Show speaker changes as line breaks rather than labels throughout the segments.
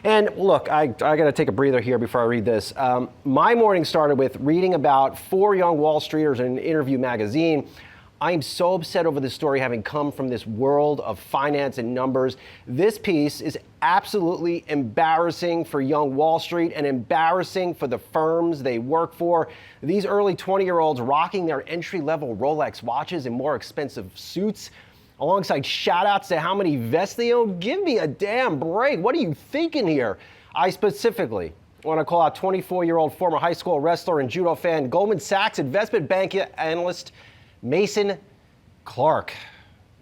And look, I got to take a breather here before I read this. My morning started with reading about 4 young Wall Streeters in an interview magazine. I'm so upset over this story, having come from this world of finance and numbers. This piece is absolutely embarrassing for young Wall Street and embarrassing for the firms they work for. These early 20-year-olds rocking their entry-level Rolex watches and more expensive suits, alongside shout-outs to how many vests they own. Give me a damn break. What are you thinking here? I specifically want to call out 24-year-old former high school wrestler and judo fan, Goldman Sachs investment bank analyst, Mason Clark.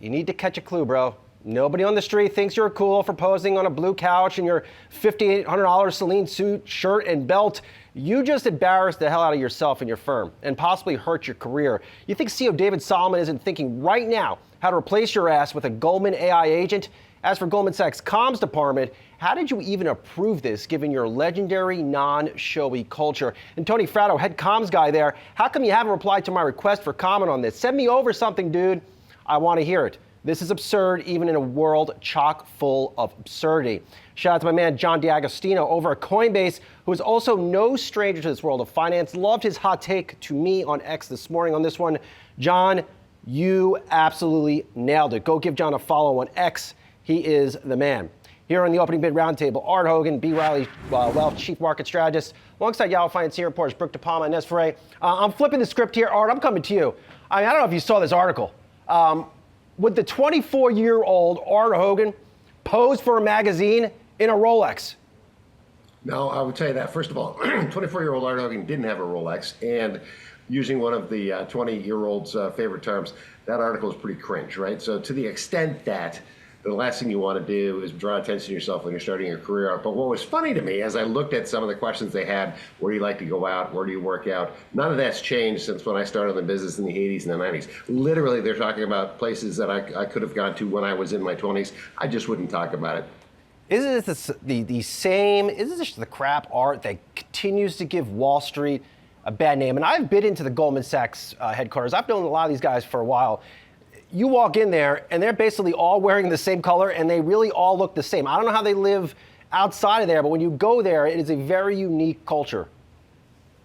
You need to catch a clue, bro. Nobody on the street thinks you're cool for posing on a blue couch in your $5,800 Celine suit, shirt, and belt. You just embarrassed the hell out of yourself and your firm and possibly hurt your career. You think CEO David Solomon isn't thinking right now how to replace your ass with a Goldman AI agent? As for Goldman Sachs' comms department, how did you even approve this given your legendary non-showy culture? And Tony Fratto, head comms guy there, how come you haven't replied to my request for comment on this? Send me over something, dude. I want to hear it. This is absurd, even in a world chock full of absurdity. Shout out to my man, John D'Agostino over at Coinbase, who is also no stranger to this world of finance. Loved his hot take to me on X this morning on this one. John, you absolutely nailed it. Go give John a follow on X. He is the man. Here on the opening bid roundtable, Art Hogan, B. Riley Wealth Chief Market Strategist, alongside Yahoo Finance reporters Brooke, DiPalma, and Ines Ferré. I'm flipping the script here. Art, I'm coming to you. I don't know if you saw this article. Would the 24-year-old Art Hogan pose for a magazine in a Rolex?
No, I would tell you that. First of all, 24-year-old Art Hogan didn't have a Rolex, and using one of the 20-year-old's favorite terms, that article is pretty cringe, right? So to the extent that the last thing you want to do is draw attention to yourself when you're starting your career out. But what was funny to me as I looked at some of the questions they had, where do you like to go out, where do you work out, none of that's changed since when I started the business in the 80s and the 90s. Literally, they're talking about places that I could have gone to when I was in my 20s. I just wouldn't talk about it.
Isn't this the same, isn't this the crap, Art, that continues to give Wall Street a bad name? And I've been into the Goldman Sachs headquarters. I've known a lot of these guys for a while. You walk in there, and they're basically all wearing the same color, and they really all look the same. I don't know how they live outside of there, but when you go there, it is a very unique culture.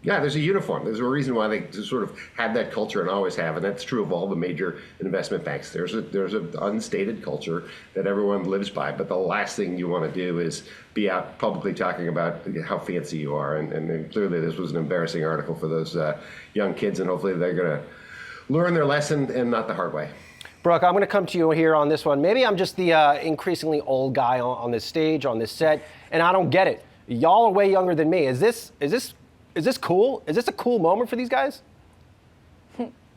Yeah, there's a uniform. There's a reason why they sort of have that culture and always have, and that's true of all the major investment banks. There's an unstated culture that everyone lives by, but the last thing you want to do is be out publicly talking about how fancy you are, and clearly this was an embarrassing article for those young kids, and hopefully they're going to learn their lesson and not the hard way.
Brooke, I'm going to come to you here on this one. Maybe I'm just the increasingly old guy on this stage, on this set, and I don't get it. Y'all are way younger than me. Is this cool? Is this a cool moment for these guys?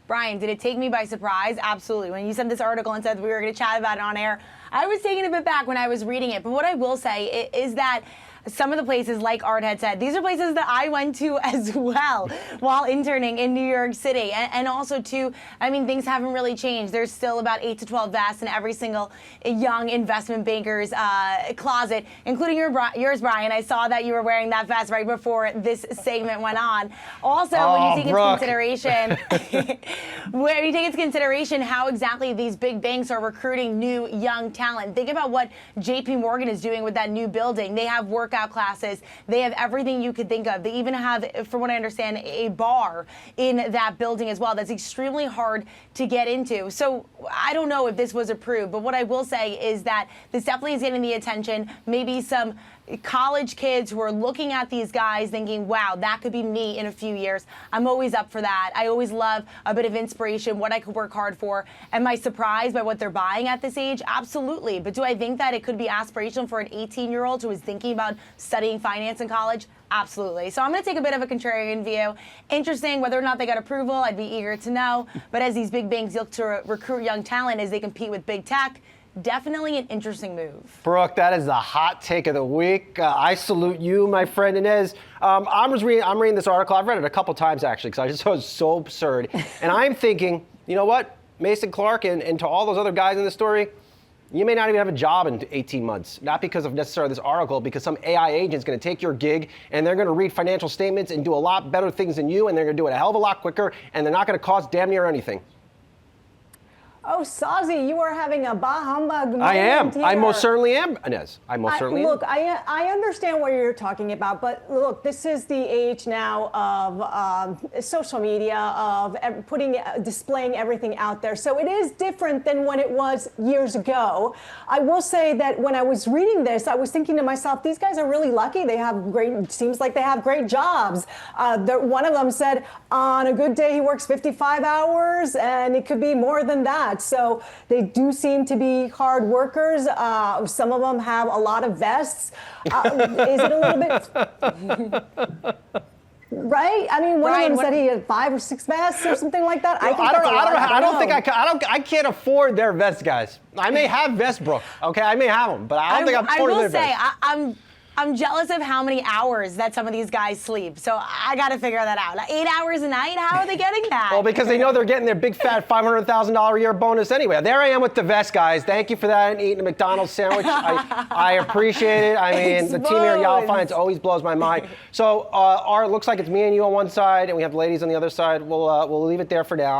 Brian, did it take me by surprise? Absolutely. When you sent this article and said we were going to chat about it on air, I was taken a bit back when I was reading it. But what I will say is that some of the places, like Art had said, these are places that I went to as well while interning in New York City. And also, too, I mean, things haven't really changed. There's still about 8 to 12 vests in every single young investment banker's closet, including yours, Brian. I saw that you were wearing that vest right before this segment went on. Also, when you take into consideration how exactly these big banks are recruiting new young talent, think about what JP Morgan is doing with that new building. They have workout classes. They have everything you could think of. They even have, from what I understand, a bar in that building as well. That's extremely hard to get into. So I don't know if this was approved, but what I will say is that this definitely is getting the attention. Maybe some college kids who are looking at these guys thinking, wow, that could be me in a few years. I'm always up for that. I always love a bit of inspiration, what I could work hard for. Am I surprised by what they're buying at this age? Absolutely. But do I think that it could be aspirational for an 18-year-old who is thinking about studying finance in college? Absolutely. So I'm going to take a bit of a contrarian view. Interesting. Whether or not they got approval, I'd be eager to know. But as these big banks look to recruit young talent as they compete with big tech, definitely an interesting move.
Brooke, that is the hot take of the week. I salute you, my friend Ines. I'm reading this article. I've read it a couple times, actually, because I just thought it was so absurd. And I'm thinking, you know what? Mason Clark and to all those other guys in the story, you may not even have a job in 18 months. Not because of necessarily this article, because some AI agent is going to take your gig, and they're going to read financial statements and do a lot better things than you, and they're going to do it a hell of a lot quicker, and they're not going to cost damn near anything.
Oh, Sozzi, you are having a bah humbug moment
I am.
here.
I most certainly am, Ines. I most certainly
Look,
am.
I understand what you're talking about, but look, this is the age now of social media, of displaying everything out there. So it is different than when it was years ago. I will say that when I was reading this, I was thinking to myself, these guys are really lucky. They have seems like they have great jobs. One of them said on a good day he works 55 hours, and it could be more than that. So they do seem to be hard workers. Some of them have a lot of vests. Is it a little bit right? I mean, one of them said he had 5 or 6 vests or something like that.
I can't afford their vests, guys. I may have vests, Brooke. Okay, I may have them, but I don't think I'm affording their vests.
I will say, I'm jealous of how many hours that some of these guys sleep. So I got to figure that out. 8 hours a night? How are they getting that?
Well, because they know they're getting their big fat $500,000 a year bonus anyway. There I am with the vest, guys. Thank you for that and eating a McDonald's sandwich. I appreciate it. I mean, the team here at Yahoo Finance always blows my mind. So, Art, looks like it's me and you on one side, and we have the ladies on the other side. We'll leave it there for now.